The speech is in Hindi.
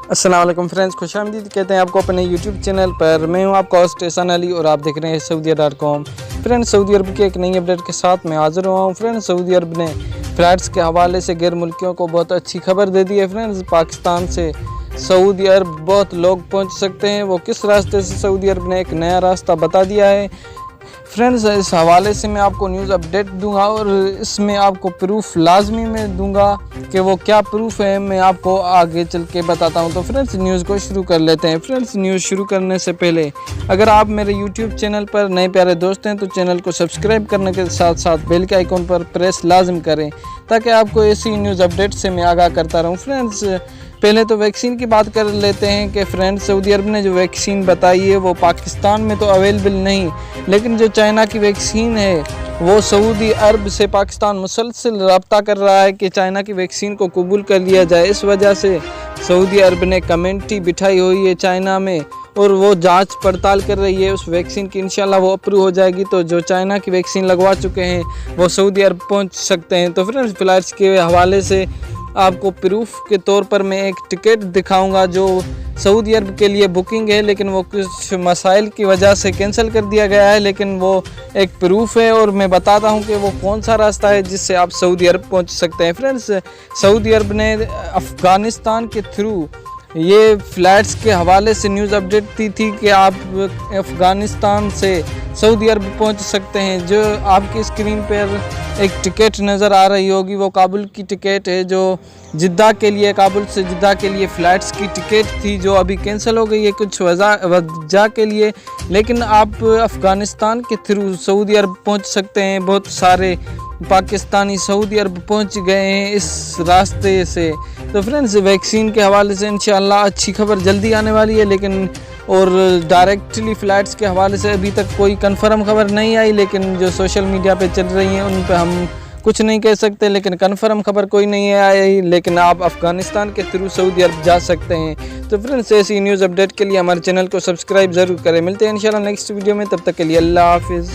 अस्सलाम वालेकुम फ्रेंड्स, खुशामदीद कहते हैं आपको अपने यूट्यूब चैनल पर। मैं हूं आपका होस्ट एहसान अली और आप देख रहे हैं saudia.com। फ्रेंड्स, सऊदी अरब की एक नई अपडेट के साथ मैं हाज़िर हुआ हूं। फ्रेंड्स, सऊदी अरब ने फ़्लाइट्स के हवाले से गैर मुल्कियों को बहुत अच्छी खबर दे दी है। फ्रेंड्स, पाकिस्तान से सऊदी अरब बहुत लोग पहुंच सकते हैं। वो किस रास्ते से, सऊदी अरब ने एक नया रास्ता बता दिया है। फ्रेंड्स, इस हवाले से मैं आपको न्यूज़ अपडेट दूंगा और इसमें आपको प्रूफ लाजमी मैं दूंगा कि वो क्या प्रूफ है, मैं आपको आगे चल के बताता हूं। तो फ्रेंड्स, न्यूज़ को शुरू कर लेते हैं। फ्रेंड्स, न्यूज़ शुरू करने से पहले अगर आप मेरे यूट्यूब चैनल पर नए प्यारे दोस्त हैं तो चैनल को सब्सक्राइब करने के साथ साथ बेल के आइकॉन पर प्रेस लाजम करें ताकि आपको ऐसी न्यूज़ अपडेट से मैं आगाह करता रहूँ। फ्रेंड्स, पहले तो वैक्सीन की बात कर लेते हैं कि फ्रेंड्स, सऊदी अरब ने जो वैक्सीन बताई है वो पाकिस्तान में तो अवेलेबल नहीं, लेकिन जो चाइना की वैक्सीन है वो सऊदी अरब से पाकिस्तान मुसलसल रब्ता कर रहा है कि चाइना की वैक्सीन को कबूल कर लिया जाए। इस वजह से सऊदी अरब ने कमेटी बिठाई हुई है चाइना में और वो जांच पड़ताल कर रही है उस वैक्सीन की। इंशाल्लाह वो अप्रूव हो जाएगी तो जो चाइना की वैक्सीन लगवा चुके हैं वो सऊदी अरब पहुंच सकते हैं। तो फ्रेंड्स, फ्लाइट्स के हवाले से आपको प्रूफ के तौर पर मैं एक टिकट दिखाऊंगा जो सऊदी अरब के लिए बुकिंग है, लेकिन वो कुछ मसाइल की वजह से कैंसिल कर दिया गया है, लेकिन वो एक प्रूफ है और मैं बताता हूं कि वो कौन सा रास्ता है जिससे आप सऊदी अरब पहुंच सकते हैं। फ्रेंड्स, सऊदी अरब ने अफ़गानिस्तान के थ्रू ये फ़्लाइट्स के हवाले से न्यूज़ अपडेट दी थी कि आप अफ़गानिस्तान से सऊदी अरब पहुंच सकते हैं। जो आपकी स्क्रीन पर एक टिकट नज़र आ रही होगी वो काबुल की टिकट है, जो जिद्दा के लिए, काबुल से जिद्दा के लिए फ़्लाइट्स की टिकट थी जो अभी कैंसिल हो गई है कुछ वजह के लिए, लेकिन आप अफ़गानिस्तान के थ्रू सऊदी अरब पहुंच सकते हैं। बहुत सारे पाकिस्तानी सऊदी अरब पहुंच गए हैं इस रास्ते से। तो फ्रेंड्स, वैक्सीन के हवाले से इंशाअल्लाह अच्छी खबर जल्दी आने वाली है, लेकिन और डायरेक्टली फ़्लाइट्स के हवाले से अभी तक कोई कंफर्म खबर नहीं आई, लेकिन जो सोशल मीडिया पे चल रही हैं उन पे हम कुछ नहीं कह सकते, लेकिन कंफर्म खबर कोई नहीं आई। लेकिन आप अफ़गानिस्तान के थ्रू सऊदी अरब जा सकते हैं। तो फ्रेंड्स, ऐसी न्यूज़ अपडेट के लिए हमारे चैनल को सब्सक्राइब ज़रूर करें। मिलते हैं इंशाल्लाह नेक्स्ट वीडियो में, तब तक के लिए अल्लाह हाफिज़।